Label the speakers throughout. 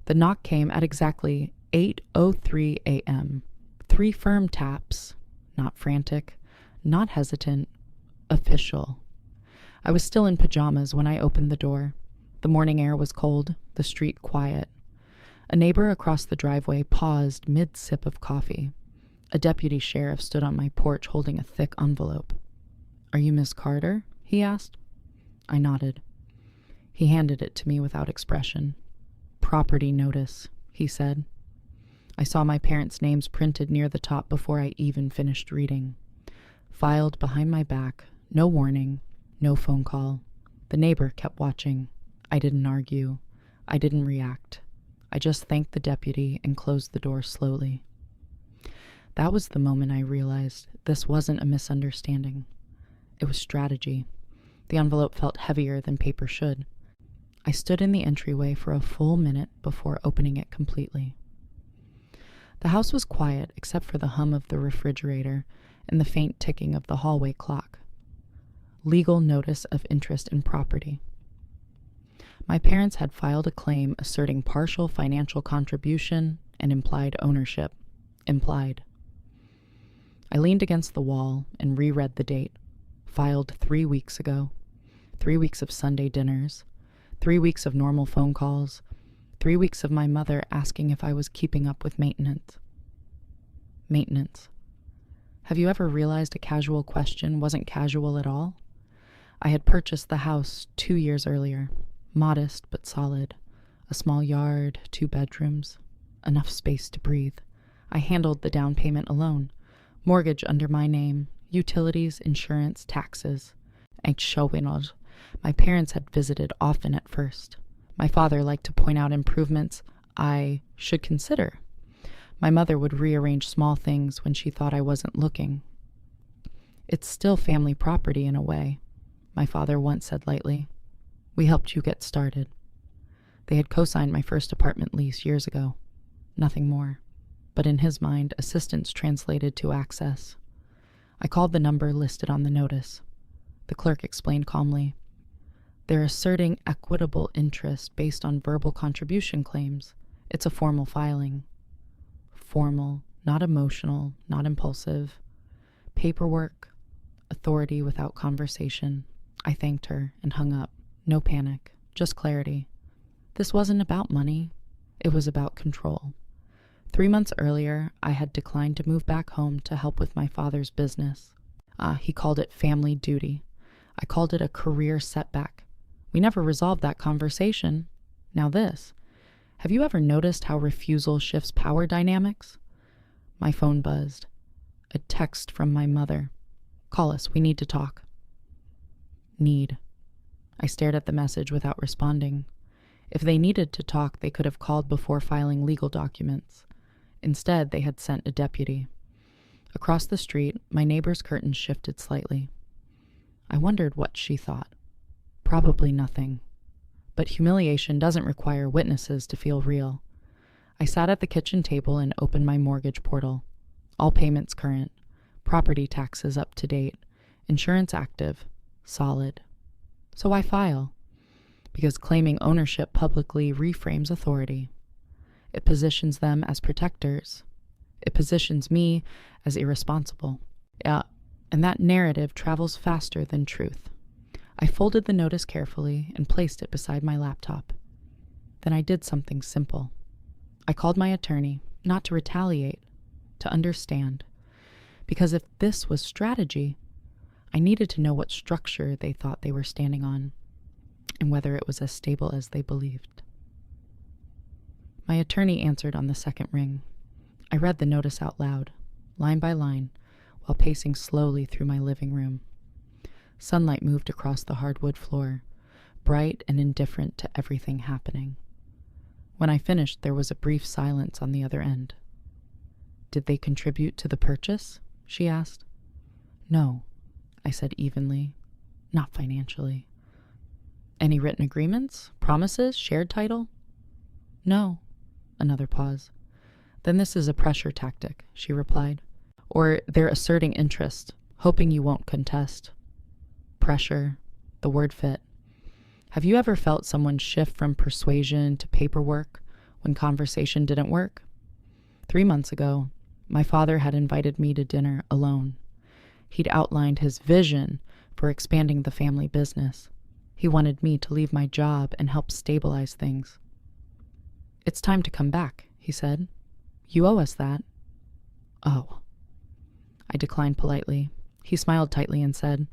Speaker 1: The knock came at exactly 8:03 a.m. 3 firm taps, not frantic, not hesitant, official. I was still in pajamas when I opened the door. The morning air was cold, the street quiet. A neighbor across the driveway paused mid-sip of coffee. A deputy sheriff stood on my porch holding a thick envelope. "Are you Miss Carter?" he asked. I nodded. He handed it to me without expression. "Property notice," he said. I saw my parents' names printed near the top before I even finished reading. Filed behind my back, no warning, no phone call. The neighbor kept watching. I didn't argue. I didn't react. I just thanked the deputy and closed the door slowly. That was the moment I realized this wasn't a misunderstanding. It was strategy. The envelope felt heavier than paper should. I stood in the entryway for a full minute before opening it completely. The house was quiet except for the hum of the refrigerator and the faint ticking of the hallway clock. Legal notice of interest in property. My parents had filed a claim asserting partial financial contribution and implied ownership. Implied. I leaned against the wall and reread the date. Filed 3 weeks ago. 3 weeks of Sunday dinners. 3 weeks of normal phone calls. 3 weeks of my mother asking if I was keeping up with maintenance. Maintenance. Have you ever realized a casual question wasn't casual at all? I had purchased the house 2 years earlier. Modest but solid. A small yard, 2 bedrooms. Enough space to breathe. I handled the down payment alone. Mortgage under my name. Utilities, insurance, taxes. Einschauwinners. My parents had visited often at first. My father liked to point out improvements I should consider. My mother would rearrange small things when she thought I wasn't looking. "It's still family property in a way," my father once said lightly. "We helped you get started." They had co-signed my first apartment lease years ago. Nothing more. But in his mind, assistance translated to access. I called the number listed on the notice. The clerk explained calmly. "They're asserting equitable interest based on verbal contribution claims. It's a formal filing." Formal, not emotional, not impulsive. Paperwork, authority without conversation. I thanked her and hung up. No panic, just clarity. This wasn't about money. It was about control. 3 months earlier, I had declined to move back home to help with my father's business. He called it family duty. I called it a career setback. We never resolved that conversation. Now this. Have you ever noticed how refusal shifts power dynamics? My phone buzzed. A text from my mother. "Call us, we need to talk." Need. I stared at the message without responding. If they needed to talk, they could have called before filing legal documents. Instead, they had sent a deputy. Across the street, my neighbor's curtains shifted slightly. I wondered what she thought. Probably nothing. But humiliation doesn't require witnesses to feel real. I sat at the kitchen table and opened my mortgage portal. All payments current. Property taxes up to date. Insurance active. Solid. So I file. Because claiming ownership publicly reframes authority. It positions them as protectors. It positions me as irresponsible. Yeah, and that narrative travels faster than truth. I folded the notice carefully and placed it beside my laptop. Then I did something simple. I called my attorney, not to retaliate, to understand. Because if this was strategy, I needed to know what structure they thought they were standing on, and whether it was as stable as they believed. My attorney answered on the second ring. I read the notice out loud, line by line, while pacing slowly through my living room. Sunlight moved across the hardwood floor, bright and indifferent to everything happening. When I finished, there was a brief silence on the other end. "Did they contribute to the purchase?" she asked. "No," I said evenly. "Not financially." "Any written agreements? Promises? Shared title?" "No." Another pause. "Then this is a pressure tactic," she replied. "Or they're asserting interest, hoping you won't contest." Pressure. The word fit. Have you ever felt someone shift from persuasion to paperwork, When conversation didn't work? 3 months ago, my father had invited me to dinner alone. He'd outlined his vision for expanding the family business. He wanted me to leave my job and help stabilize things. "It's time to come back," he said. "You owe us that." "Oh." I declined politely. He smiled tightly and said,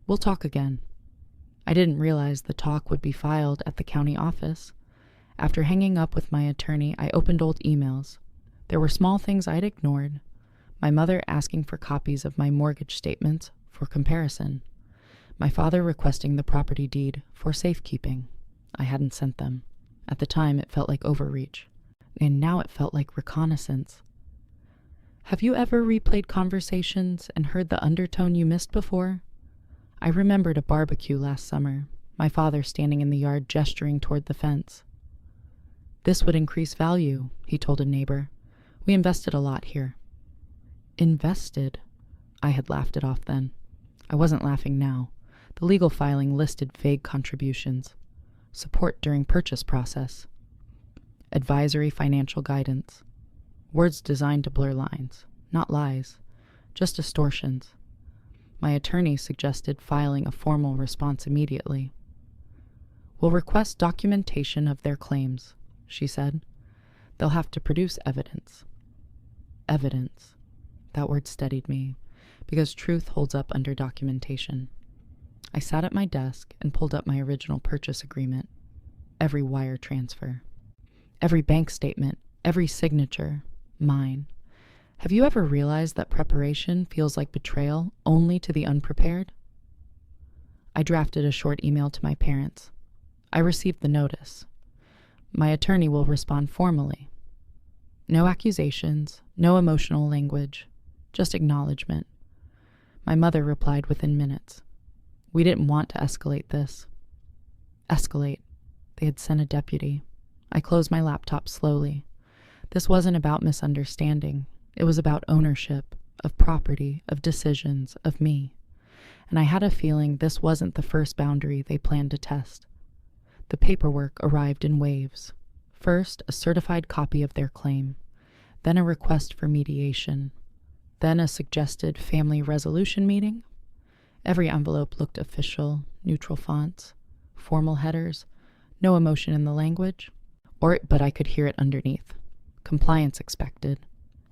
Speaker 1: "We'll talk again." I didn't realize the talk would be filed at the county office. After hanging up with my attorney, I opened old emails. There were small things I'd ignored. My mother asking for copies of my mortgage statements for comparison. My father requesting the property deed for safekeeping. I hadn't sent them. At the time, it felt like overreach. And now it felt like reconnaissance. Have you ever replayed conversations and heard the undertone you missed before? I remembered a barbecue last summer, my father standing in the yard gesturing toward the fence. "This would increase value," he told a neighbor. "We invested a lot here." Invested? I had laughed it off then. I wasn't laughing now. The legal filing listed vague contributions. Support during purchase process. Advisory financial guidance. Words designed to blur lines, not lies, just distortions. My attorney suggested filing a formal response immediately. "We'll request documentation of their claims," she said. "They'll have to produce evidence." Evidence. That word steadied me, because truth holds up under documentation. I sat at my desk and pulled up my original purchase agreement. Every wire transfer. Every bank statement. Every signature. Mine. Have you ever realized that preparation feels like betrayal only to the unprepared? I drafted a short email to my parents. I received the notice. My attorney will respond formally. No accusations, no emotional language, just acknowledgement. My mother replied within minutes. "We didn't want to escalate this." Escalate. They had sent a deputy. I closed my laptop slowly. This wasn't about misunderstanding. It was about ownership, of property, of decisions, of me. And I had a feeling this wasn't the first boundary they planned to test. The paperwork arrived in waves. First, a certified copy of their claim. Then a request for mediation. Then a suggested family resolution meeting. Every envelope looked official, neutral fonts, formal headers, no emotion in the language. But I could hear it underneath. Compliance expected.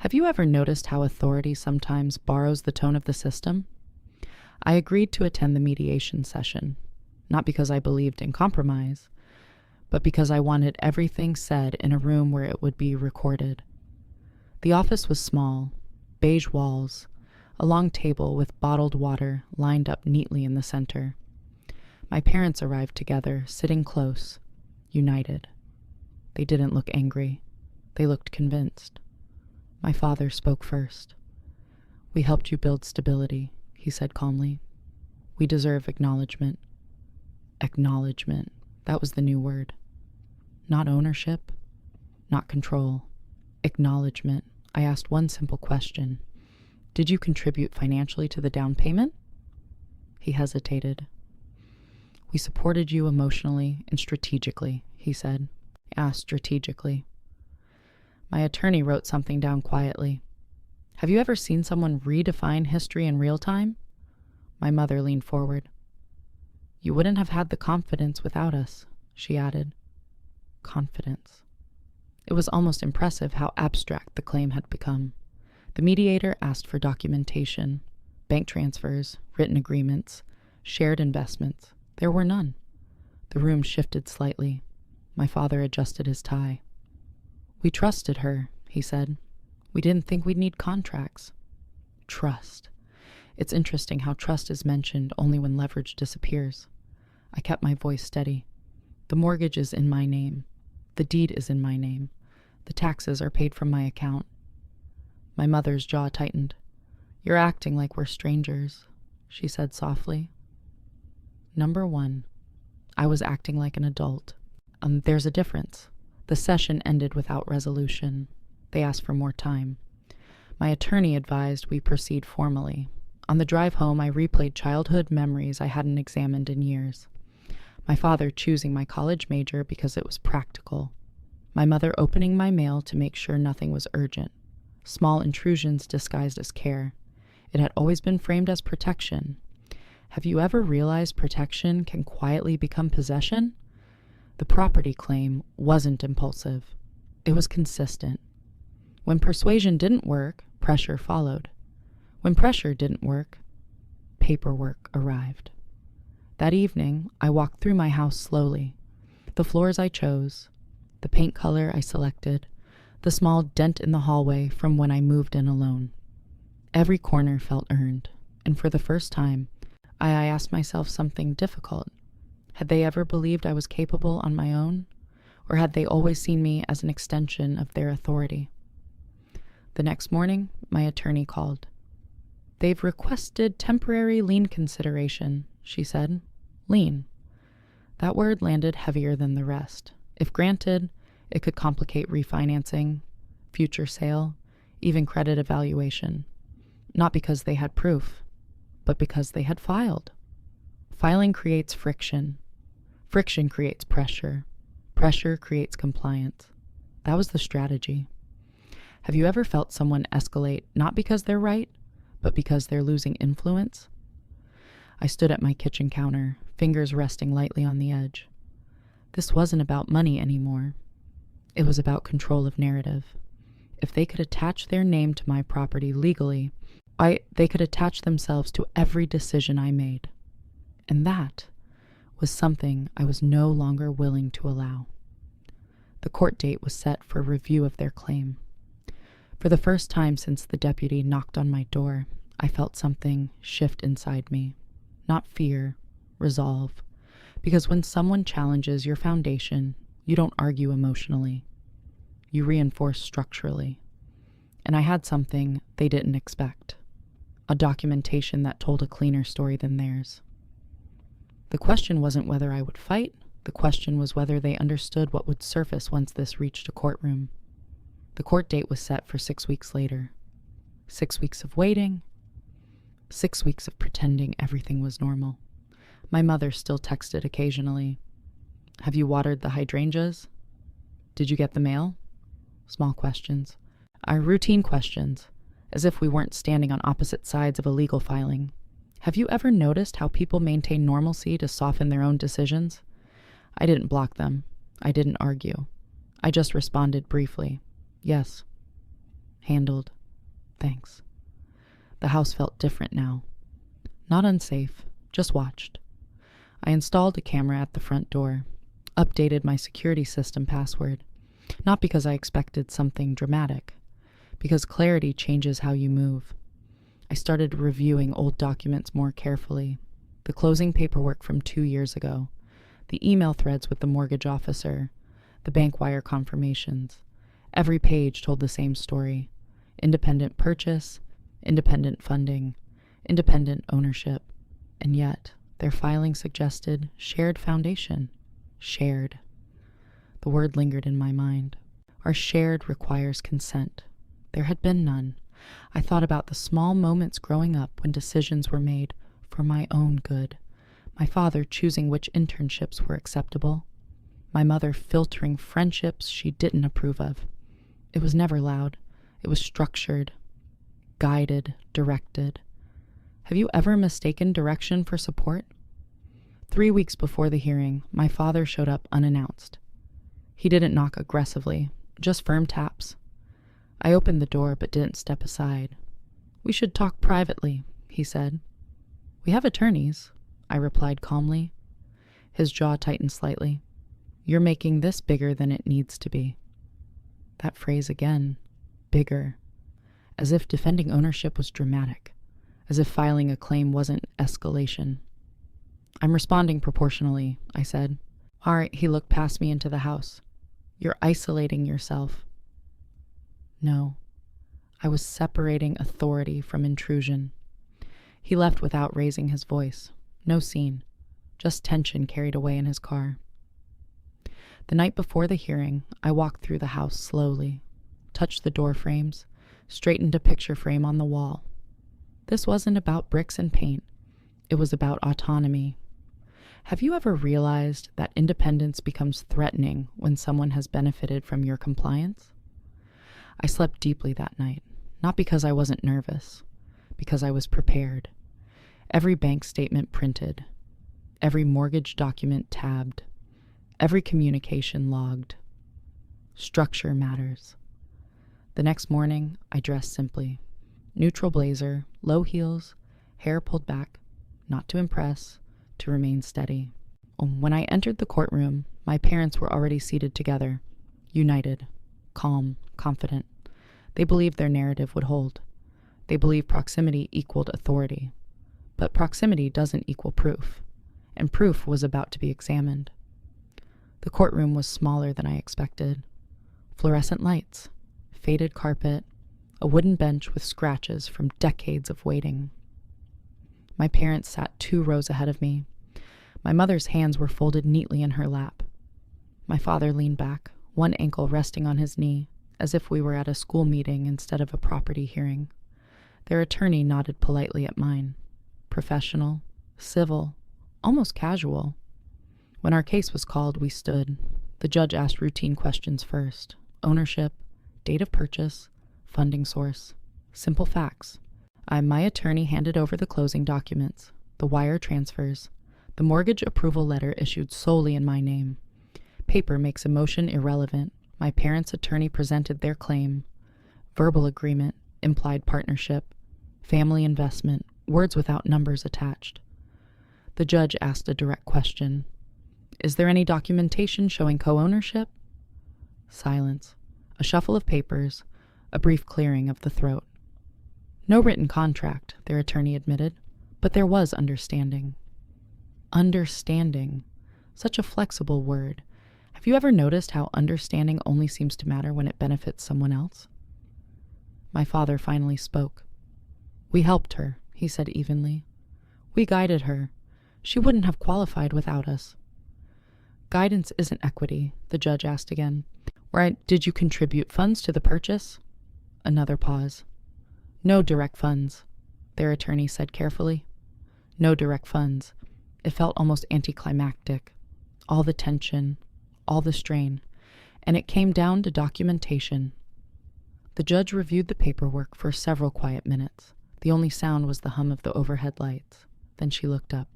Speaker 1: Have you ever noticed how authority sometimes borrows the tone of the system? I agreed to attend the mediation session, not because I believed in compromise, but because I wanted everything said in a room where it would be recorded. The office was small, beige walls, a long table with bottled water lined up neatly in the center. My parents arrived together, sitting close, united. They didn't look angry. They looked convinced. My father spoke first. "We helped you build stability," he said calmly. "We deserve acknowledgement." Acknowledgement. That was the new word. Not ownership, not control. Acknowledgement. I asked one simple question. "Did you contribute financially to the down payment?" He hesitated. "We supported you emotionally and strategically," he said. Strategically. My attorney wrote something down quietly. "Have you ever seen someone redefine history in real time?" My mother leaned forward. "You wouldn't have had the confidence without us," she added. Confidence. It was almost impressive how abstract the claim had become. The mediator asked for documentation, bank transfers, written agreements, shared investments. There were none. The room shifted slightly. My father adjusted his tie. "We trusted her," he said. "We didn't think we'd need contracts." Trust. It's interesting how trust is mentioned only when leverage disappears. I kept my voice steady. "The mortgage is in my name. The deed is in my name. The taxes are paid from my account." My mother's jaw tightened. "You're acting like we're strangers," she said softly. Number one, I was acting like an adult. There's a difference. The session ended without resolution. They asked for more time. My attorney advised we proceed formally. On the drive home, I replayed childhood memories I hadn't examined in years. My father choosing my college major because it was practical. My mother opening my mail to make sure nothing was urgent. Small intrusions disguised as care. It had always been framed as protection. Have you ever realized protection can quietly become possession? The property claim wasn't impulsive. It was consistent. When persuasion didn't work, pressure followed. When pressure didn't work, paperwork arrived. That evening, I walked through my house slowly. The floors I chose, the paint color I selected, the small dent in the hallway from when I moved in alone. Every corner felt earned, and for the first time, I asked myself something difficult. Had they ever believed I was capable on my own, or had they always seen me as an extension of their authority? The next morning, my attorney called. "They've requested temporary lien consideration," she said. Lien. That word landed heavier than the rest. If granted, it could complicate refinancing, future sale, even credit evaluation. Not because they had proof, but because they had filed. Filing creates friction. Friction creates pressure. Pressure creates compliance. That was the strategy. Have you ever felt someone escalate not because they're right, but because they're losing influence? I stood at my kitchen counter, fingers resting lightly on the edge. This wasn't about money anymore. It was about control of narrative. If they could attach their name to my property legally, they could attach themselves to every decision I made. And that was something I was no longer willing to allow. The court date was set for review of their claim. For the first time since the deputy knocked on my door, I felt something shift inside me. Not fear, resolve. Because when someone challenges your foundation, you don't argue emotionally. You reinforce structurally. And I had something they didn't expect. A documentation that told a cleaner story than theirs. The question wasn't whether I would fight. The question was whether they understood what would surface once this reached a courtroom. The court date was set for 6 weeks later. 6 weeks of waiting. 6 weeks of pretending everything was normal. My mother still texted occasionally. "Have you watered the hydrangeas? Did you get the mail?" Small questions. Routine questions, as if we weren't standing on opposite sides of a legal filing. Have you ever noticed how people maintain normalcy to soften their own decisions? I didn't block them. I didn't argue. I just responded briefly. Yes. Handled. Thanks. The house felt different now. Not unsafe, just watched. I installed a camera at the front door, updated my security system password, not because I expected something dramatic, because clarity changes how you move. I started reviewing old documents more carefully, the closing paperwork from 2 years ago, the email threads with the mortgage officer, the bank wire confirmations. Every page told the same story: independent purchase, independent funding, independent ownership, and yet their filing suggested shared foundation. Shared. The word lingered in my mind. Our shared requires consent. There had been none. I thought about the small moments growing up when decisions were made for my own good. My father choosing which internships were acceptable. My mother filtering friendships she didn't approve of. It was never loud. It was structured, guided, directed. Have you ever mistaken direction for support? 3 weeks before the hearing, my father showed up unannounced. He didn't knock aggressively, just firm taps. I opened the door but didn't step aside. "We should talk privately," he said. "We have attorneys," I replied calmly. His jaw tightened slightly. "You're making this bigger than it needs to be." That phrase again, bigger. As if defending ownership was dramatic. As if filing a claim wasn't escalation. "I'm responding proportionally," I said. "All right," he looked past me into the house. "You're isolating yourself." No, I was separating authority from intrusion. He left without raising his voice. No scene, just tension carried away in his car. The night before the hearing, I walked through the house slowly, touched the door frames, straightened a picture frame on the wall. This wasn't about bricks and paint. It was about autonomy. Have you ever realized that independence becomes threatening when someone has benefited from your compliance? I slept deeply that night, not because I wasn't nervous, because I was prepared. Every bank statement printed, every mortgage document tabbed, every communication logged. Structure matters. The next morning, I dressed simply. Neutral blazer, low heels, hair pulled back, not to impress, to remain steady. When I entered the courtroom, my parents were already seated together, united, calm, confident. They believed their narrative would hold. They believed proximity equaled authority. But proximity doesn't equal proof, and proof was about to be examined. The courtroom was smaller than I expected. Fluorescent lights, faded carpet, a wooden bench with scratches from decades of waiting. My parents sat 2 rows ahead of me. My mother's hands were folded neatly in her lap. My father leaned back, one ankle resting on his knee, as if we were at a school meeting instead of a property hearing. Their attorney nodded politely at mine. Professional, civil, almost casual. When our case was called, we stood. The judge asked routine questions first. Ownership, date of purchase, funding source. Simple facts. My attorney handed over the closing documents, the wire transfers, the mortgage approval letter issued solely in my name. Paper makes emotion irrelevant. My parents' attorney presented their claim. Verbal agreement, implied partnership, family investment, words without numbers attached. The judge asked a direct question. Is there any documentation showing co-ownership? Silence. A shuffle of papers, a brief clearing of the throat. No written contract, their attorney admitted, but there was understanding. Understanding. Such a flexible word. Have you ever noticed how understanding only seems to matter when it benefits someone else? My father finally spoke. We helped her, he said evenly. We guided her. She wouldn't have qualified without us. Guidance isn't equity, the judge asked again. Did you contribute funds to the purchase? Another pause. No direct funds, their attorney said carefully. No direct funds. It felt almost anticlimactic. All the tension, all the strain, and it came down to documentation. The judge reviewed the paperwork for several quiet minutes. The only sound was the hum of the overhead lights. Then she looked up.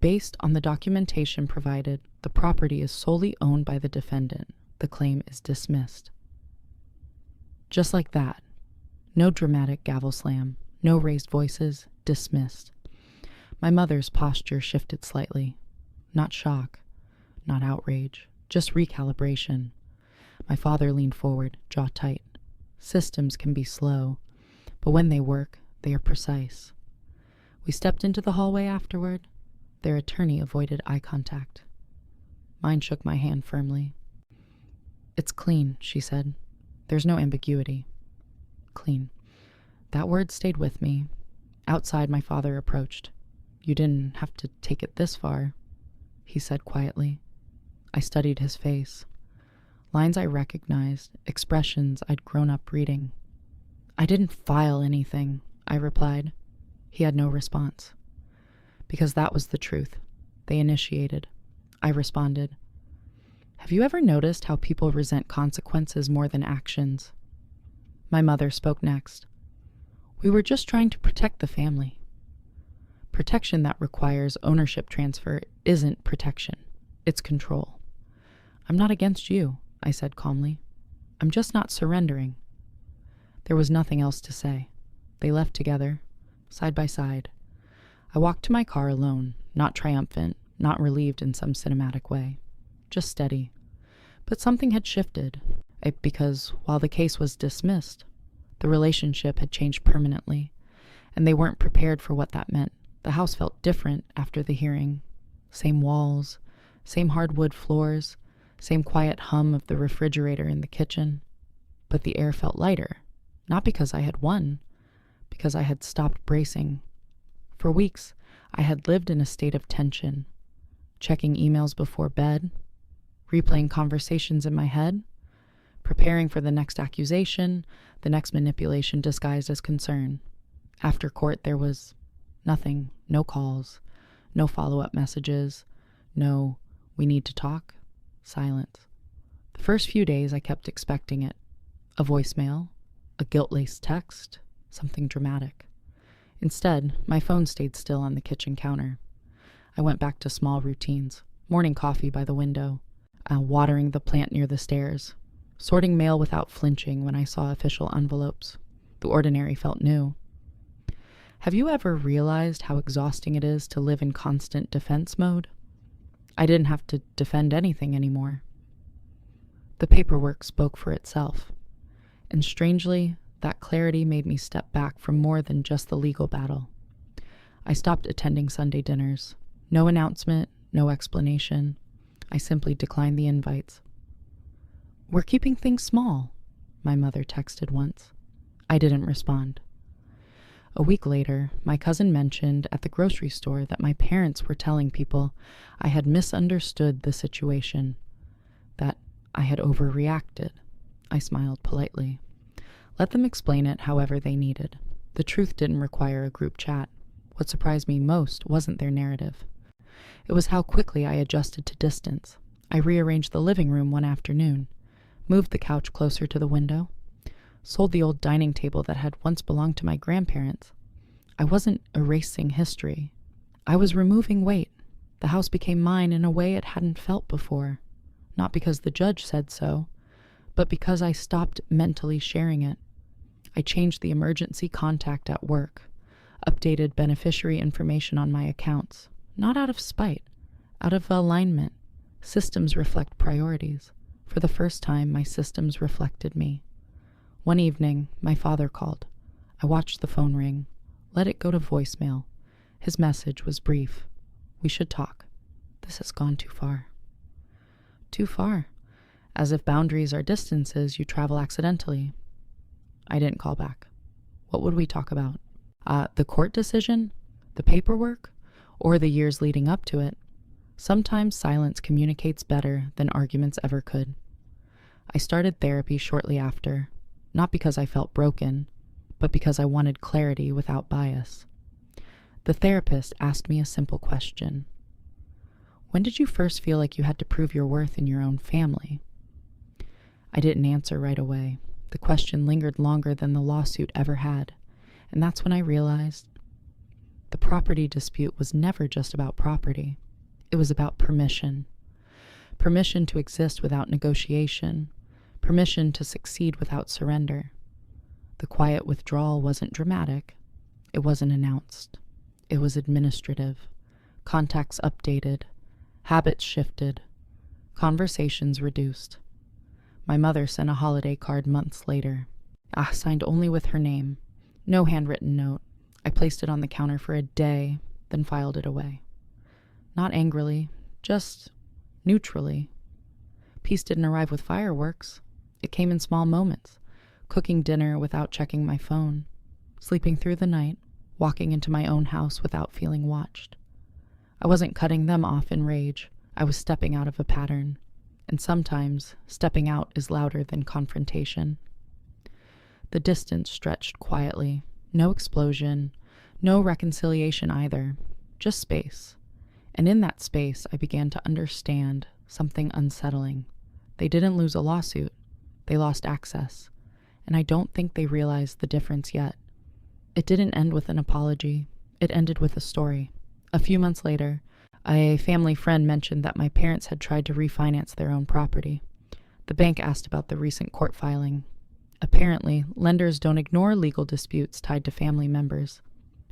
Speaker 1: Based on the documentation provided, the property is solely owned by the defendant. The claim is dismissed. Just like that. No dramatic gavel slam, no raised voices, dismissed. My mother's posture shifted slightly. Not shock, not outrage, just recalibration. My father leaned forward, jaw tight. Systems can be slow, but when they work, they are precise. We stepped into the hallway afterward. Their attorney avoided eye contact. Mine shook my hand firmly. It's clean, she said. There's no ambiguity. Clean. That word stayed with me. Outside, my father approached. You didn't have to take it this far, he said quietly. I studied his face. Lines I recognized, expressions I'd grown up reading. I didn't file anything, I replied. He had no response. Because that was the truth. They initiated. I responded. Have you ever noticed how people resent consequences more than actions? My mother spoke next. We were just trying to protect the family. Protection that requires ownership transfer isn't protection. It's control. I'm not against you, I said calmly. I'm just not surrendering. There was nothing else to say. They left together, side by side. I walked to my car alone, not triumphant, not relieved in some cinematic way, just steady. But something had shifted, because while the case was dismissed, the relationship had changed permanently, and they weren't prepared for what that meant. The house felt different after the hearing. Same walls, same hardwood floors, same quiet hum of the refrigerator in the kitchen. But the air felt lighter, not because I had won, because I had stopped bracing. For weeks, I had lived in a state of tension, checking emails before bed, replaying conversations in my head, preparing for the next accusation, the next manipulation disguised as concern. After court, there was nothing, no calls, No follow-up messages. No, we need to talk. Silence. The first few days I kept expecting it. A voicemail, a guilt-laced text, something dramatic. Instead, my phone stayed still on the kitchen counter. I went back to small routines. Morning coffee by the window, watering the plant near the stairs, sorting mail without flinching when I saw official envelopes. The ordinary felt new. Have you ever realized how exhausting it is to live in constant defense mode? I didn't have to defend anything anymore. The paperwork spoke for itself, and strangely, that clarity made me step back from more than just the legal battle. I stopped attending Sunday dinners. No announcement, no explanation. I simply declined the invites. "We're keeping things small," my mother texted once. I didn't respond. A week later, my cousin mentioned at the grocery store that my parents were telling people I had misunderstood the situation, that I had overreacted. I smiled politely. Let them explain it however they needed. The truth didn't require a group chat. What surprised me most wasn't their narrative. It was how quickly I adjusted to distance. I rearranged the living room one afternoon, moved the couch closer to the window, sold the old dining table that had once belonged to my grandparents. I wasn't erasing history. I was removing weight. The house became mine in a way it hadn't felt before. Not because the judge said so, but because I stopped mentally sharing it. I changed the emergency contact at work, updated beneficiary information on my accounts, not out of spite, out of alignment. Systems reflect priorities. For the first time, my systems reflected me. One evening, my father called. I watched the phone ring, let it go to voicemail. His message was brief. "We should talk. This has gone too far." Too far. As if boundaries are distances you travel accidentally. I didn't call back. What would we talk about? The court decision? The paperwork? Or the years leading up to it? Sometimes silence communicates better than arguments ever could. I started therapy shortly after, not because I felt broken, but because I wanted clarity without bias. The therapist asked me a simple question. When did you first feel like you had to prove your worth in your own family? I didn't answer right away. The question lingered longer than the lawsuit ever had, and that's when I realized the property dispute was never just about property. It was about permission. Permission to exist without negotiation. Permission to succeed without surrender. The quiet withdrawal wasn't dramatic. It wasn't announced. It was administrative. Contacts updated. Habits shifted. Conversations reduced. My mother sent a holiday card months later. Signed only with her name. No handwritten note. I placed it on the counter for a day, then filed it away. Not angrily, just neutrally. Peace didn't arrive with fireworks. It came in small moments. Cooking dinner without checking my phone. Sleeping through the night. Walking into my own house without feeling watched. I wasn't cutting them off in rage. I was stepping out of a pattern. And sometimes, stepping out is louder than confrontation. The distance stretched quietly. No explosion. No reconciliation either. Just space. And in that space, I began to understand something unsettling. They didn't lose a lawsuit. They lost access. And I don't think they realized the difference yet. It didn't end with an apology. It ended with a story. A few months later, a family friend mentioned that my parents had tried to refinance their own property. The bank asked about the recent court filing. Apparently, lenders don't ignore legal disputes tied to family members.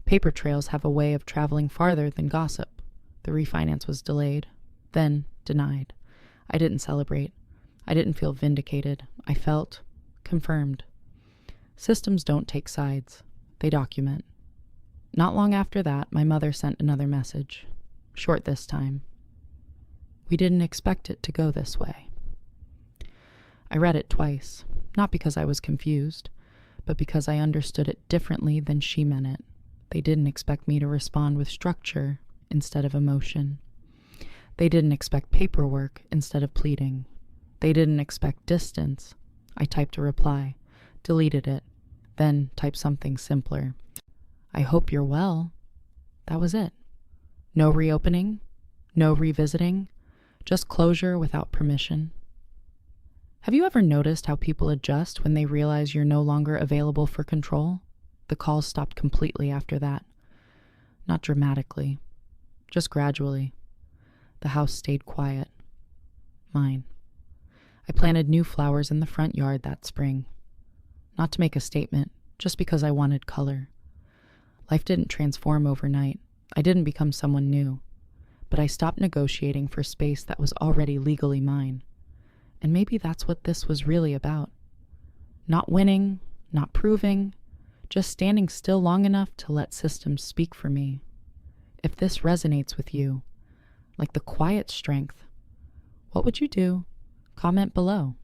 Speaker 1: Paper trails have a way of traveling farther than gossip. The refinance was delayed, then denied. I didn't celebrate. I didn't feel vindicated. I felt confirmed. Systems don't take sides. They document. Not long after that, my mother sent another message. Short this time. We didn't expect it to go this way. I read it twice, not because I was confused, but because I understood it differently than she meant it. They didn't expect me to respond with structure instead of emotion. They didn't expect paperwork instead of pleading. They didn't expect distance. I typed a reply, deleted it, then typed something simpler. I hope you're well. That was it. No reopening, no revisiting, just closure without permission. Have you ever noticed how people adjust when they realize you're no longer available for control? The calls stopped completely after that. Not dramatically, just gradually. The house stayed quiet. Mine. I planted new flowers in the front yard that spring. Not to make a statement, just because I wanted color. Life didn't transform overnight. I didn't become someone new. But I stopped negotiating for space that was already legally mine. And maybe that's what this was really about. Not winning, not proving, just standing still long enough to let systems speak for me. If this resonates with you, like the quiet strength, what would you do? Comment below.